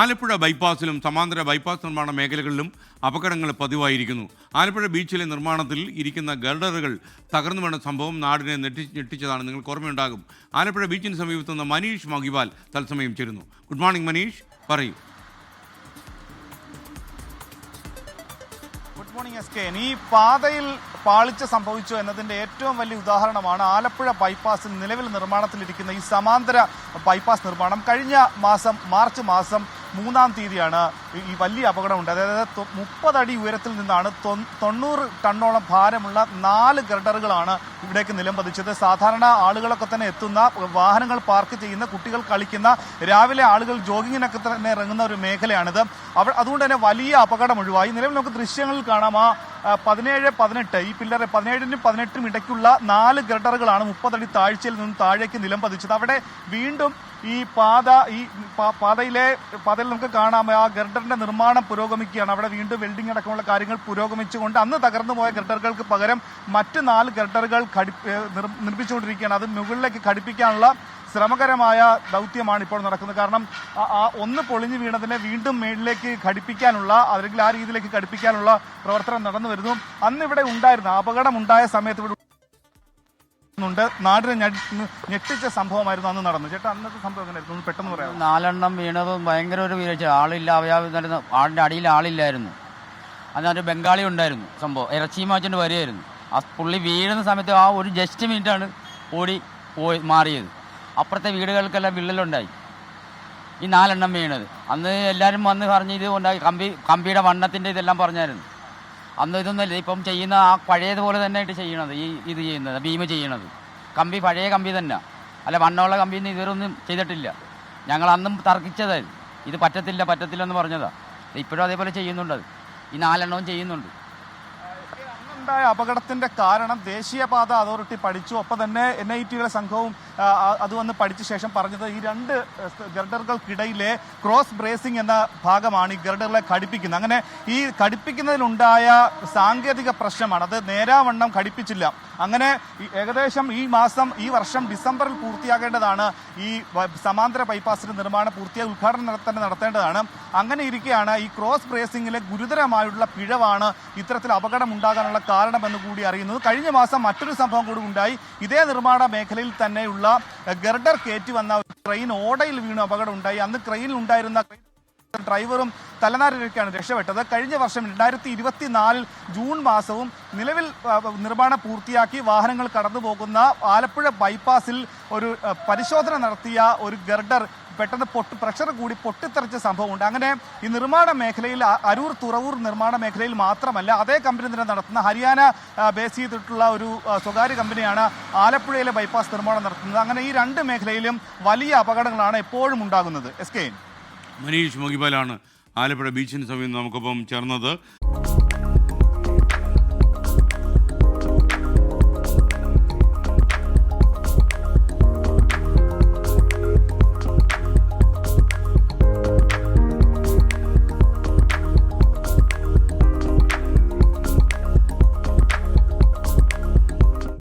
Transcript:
ആലപ്പുഴ ബൈപ്പാസിലും സമാന്തര ബൈപ്പാസ് നിർമ്മാണ മേഖലകളിലും അപകടങ്ങൾ പതിവായിരിക്കുന്നു. ആലപ്പുഴ ബീച്ചിലെ നിർമ്മാണത്തിൽ ഇരിക്കുന്ന ഗർഡറുകൾ തകർന്നു വീണ സംഭവം നാടിനെ ഞെട്ടിച്ചതാണ്. നിങ്ങൾക്ക് ഓർമ്മയുണ്ടാകും. ആലപ്പുഴ ബീച്ചിന് സമീപത്ത് നിന്ന് മനീഷ് മഹിവാൽ തത്സമയം ചേരുന്നു. ഗുഡ് മോർണിംഗ് മനീഷ്, പറയൂ. Good morning S K. ഈ പാതയിൽ പാളിച്ച സംഭവിച്ചു എന്നതിന്റെ ഏറ്റവും വലിയ ഉദാഹരണമാണ് ആലപ്പുഴ ബൈപ്പാസിൽ നിലവിൽ നിർമ്മാണത്തിലിരിക്കുന്ന ഈ സമാന്തര ബൈപ്പാസ് നിർമ്മാണം. കഴിഞ്ഞ മാസം മാർച്ച് മാസം 3-ാം തീയതിയാണ് ഈ വലിയ അപകടമുണ്ട്. അതായത് 30 അടി ഉയരത്തിൽ നിന്നാണ് 90 ടണ്ണോളം ഭാരമുള്ള 4 ഗർഡറുകളാണ് ഇവിടേക്ക് നിലംപതിച്ചത്. സാധാരണ ആളുകളൊക്കെ തന്നെ എത്തുന്ന, വാഹനങ്ങൾ പാർക്ക് ചെയ്യുന്ന, കുട്ടികൾ കളിക്കുന്ന, രാവിലെ ആളുകൾ ജോഗിങ്ങിനൊക്കെ തന്നെ ഇറങ്ങുന്ന ഒരു മേഖലയാണിത്. അതുകൊണ്ട് തന്നെ വലിയ അപകടം ഒഴിവായി. നിലവിൽ നമുക്ക് ദൃശ്യങ്ങളിൽ കാണാം. ആ 17-18 ഈ പില്ലർ 17-നും 18-നും ഇടയ്ക്കുള്ള 4 ഗർഡറുകളാണ് 30 അടി താഴ്ചയിൽ നിന്നും താഴേക്ക് നിലംപതിച്ചത്. അവിടെ വീണ്ടും ഈ പാതയിൽ നമുക്ക് കാണാം ആ ഗർഡറിന്റെ നിർമ്മാണം പുരോഗമിക്കുകയാണ്. അവിടെ വീണ്ടും വെൽഡിംഗ് അടക്കമുള്ള കാര്യങ്ങൾ പുരോഗമിച്ചുകൊണ്ട് അന്ന് തകർന്നു പോയ ഗർഡറുകൾക്ക് പകരം മറ്റ് 4 ഗർഡറുകൾ നിർമ്മിച്ചുകൊണ്ടിരിക്കുകയാണ്. അത് മുകളിലേക്ക് ഘടിപ്പിക്കാനുള്ള ശ്രമകരമായ ദൗത്യമാണ് ഇപ്പോൾ നടക്കുന്നത്. കാരണം ഒന്ന് പൊളിഞ്ഞു വീണതിനെ വീണ്ടും മേളിലേക്ക് ഘടിപ്പിക്കാനുള്ള, അല്ലെങ്കിൽ ആ രീതിയിലേക്ക് ഘടിപ്പിക്കാനുള്ള പ്രവർത്തനം നടന്നു വരുന്നു. അന്ന് ഇവിടെ ഉണ്ടായിരുന്ന അപകടം ഉണ്ടായ സമയത്ത് ഇവിടെ നാടിനെ ഞെട്ടിച്ച സംഭവമായിരുന്നു അന്ന് നടന്നു. ചേട്ടാ, അന്നത്തെ സംഭവം എങ്ങനെയായിരുന്നു പെട്ടെന്ന് പറയാം? 4 വീണത് ഭയങ്കര ഒരു വീഴ്ച. ആളില്ല, ആളിൻ്റെ അടിയിൽ ആളില്ലായിരുന്നു. അതിനൊരു ബംഗാളി ഉണ്ടായിരുന്നു. സംഭവം ഇറച്ചി മാച്ചിൻ്റെ വരികയായിരുന്നു. ആ പുള്ളി വീഴുന്ന സമയത്ത് ആ ഒരു ജസ്റ്റ് മിനിറ്റാണ് പോയി മാറിയത്. അപ്പുറത്തെ വീടുകൾക്കെല്ലാം വിള്ളലുണ്ടായി. ഈ 4 വീണത് അന്ന് എല്ലാവരും വന്ന് പറഞ്ഞ് ഇത് ഉണ്ടായി, കമ്പിയുടെ വണ്ണത്തിൻ്റെ ഇതെല്ലാം പറഞ്ഞായിരുന്നു. അന്ന് ഇതൊന്നുമില്ല. ഇപ്പം ചെയ്യുന്ന ആ പഴയതുപോലെ തന്നെ ആയിട്ട് ചെയ്യണത്, ഇത് ചെയ്യുന്നത് ഭീമ ചെയ്യണത് കമ്പി പഴയ കമ്പി തന്നെ, അല്ല വണ്ണമുള്ള കമ്പിയൊന്നും ഇതുവരൊന്നും ചെയ്തിട്ടില്ല. ഞങ്ങൾ അന്നും തർക്കിച്ചതായിരുന്നു, ഇത് പറ്റത്തില്ല എന്ന് പറഞ്ഞതാണ്. ഇപ്പോഴും അതേപോലെ ചെയ്യുന്നുണ്ട്. അത് ഈ 4 ചെയ്യുന്നുണ്ട്. അന്നുണ്ടായ അപകടത്തിന്റെ കാരണം ദേശീയപാത അതോറിറ്റി പഠിച്ചു. ഒപ്പം തന്നെ NITയുടെ സംഘവും അത് വന്ന് പഠിച്ച ശേഷം പറഞ്ഞത് ഈ 2 ഗർഡറുകൾക്കിടയിലെ ക്രോസ് ബ്രേസിംഗ് എന്ന ഭാഗമാണ് ഈ ഗർഡറുകളെ ഘടിപ്പിക്കുന്നത്. അങ്ങനെ ഈ ഘടിപ്പിക്കുന്നതിലുണ്ടായ സാങ്കേതിക പ്രശ്നമാണ്. അത് നേരാവണ്ണം ഘടിപ്പിച്ചില്ല. അങ്ങനെ ഏകദേശം ഈ വർഷം ഡിസംബറിൽ പൂർത്തിയാകേണ്ടതാണ് ഈ സമാന്തര ബൈപ്പാസിന്റെ നിർമ്മാണം. ഉദ്ഘാടനം തന്നെ നടത്തേണ്ടതാണ്. അങ്ങനെ ഇരിക്കെയാണ് ഈ ക്രോസ് ബ്രേസിംഗിലെ ഗുരുതരമായുള്ള പിഴവാണ് ഇത്തരത്തിൽ അപകടം ഉണ്ടാകാനുള്ള കാരണമെന്ന് കൂടി അറിയുന്നത്. കഴിഞ്ഞ മാസം മറ്റൊരു സംഭവം കൂടി ഉണ്ടായി. ഇതേ നിർമ്മാണ മേഖലയിൽ തന്നെയുള്ള ഗർഡർ കയറ്റി വന്ന ട്രെയിൻ ഓടയിൽ വീണ് അപകടം ഉണ്ടായി. അന്ന് ട്രെയിനിൽ ഉണ്ടായിരുന്ന ഡ്രൈവറും തലനാരിഴയ്ക്കാണ് രക്ഷപ്പെട്ടത്. കഴിഞ്ഞ വർഷം 2024 ജൂൺ മാസവും നിലവിൽ നിർമ്മാണം പൂർത്തിയാക്കി വാഹനങ്ങൾ കടന്നു പോകുന്ന ആലപ്പുഴ ബൈപ്പാസിൽ ഒരു പരിശോധന നടത്തിയ ഒരു ഗർഡർ പെട്ടെന്ന് പ്രഷർ കൂടി പൊട്ടിത്തെറിച്ച സംഭവമുണ്ട്. അങ്ങനെ ഈ നിർമ്മാണ മേഖലയിൽ അരൂർ തുറവൂർ നിർമ്മാണ മേഖലയിൽ മാത്രമല്ല, അതേ കമ്പനി തന്നെ നടത്തുന്ന ഹരിയാന ബേസ് ചെയ്തിട്ടുള്ള ഒരു സ്വകാര്യ കമ്പനിയാണ് ആലപ്പുഴയിലെ ബൈപ്പാസ് നിർമ്മാണം നടത്തുന്നത്. അങ്ങനെ ഈ 2 മേഖലയിലും വലിയ അപകടങ്ങളാണ് എപ്പോഴും ഉണ്ടാകുന്നത്. S K. മനീഷ് മഹിവാലാണ് ആലപ്പുഴ ബീച്ചിന് സമീപം നമുക്കൊപ്പം ചേർന്നത്.